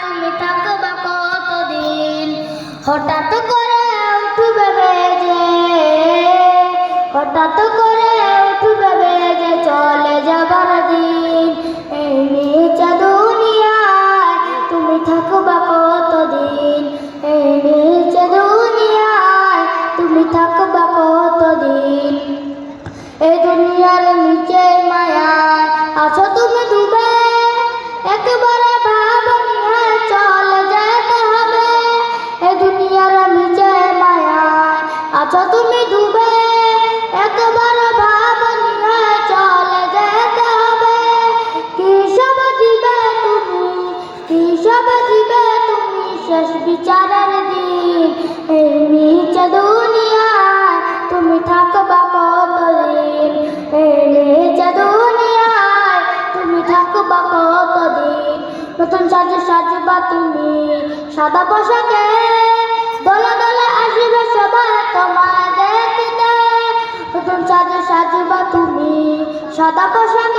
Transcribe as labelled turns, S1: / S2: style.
S1: তুমি থাকবা কতদিন। হঠাৎ করে উঠবে বেজে, হঠাৎ করে উঠবে বেজে চলে যাবার দিন। এই নিচে দুনিয়ায় তুমি থাকবা কতদিন। এই নিচে দুনিয়ায় তুমি থাকবা কতদিন। এই দুনিয়ার নিচে মায়ায় আছো তুমি ডুবে, একবারে ভাবনি হ্যাঁ চলে যেতে হবে। এই দুনিয়ার নিচে মায়ায় আছো তুমি ডুবে, একবারে ভাবনি হ্যাঁ চলে যেতে হবে। কি সব দিবে তুমি, কি সব দিবে তুমি শেষ বিচারের দিন। এই নিচে দুনিয়ায় তুমি থাকবা কতদিন। এই নিচে দুনিয়ায় তুমি থাকবা কতদিন। নতুন সাজে সাজবা তুমি সাদা পোশাকে, দলে দলে আসবে সবাই তোমায় দেখতে। নতুন সাজে সাজবা তুমি সাদা পোশাকে।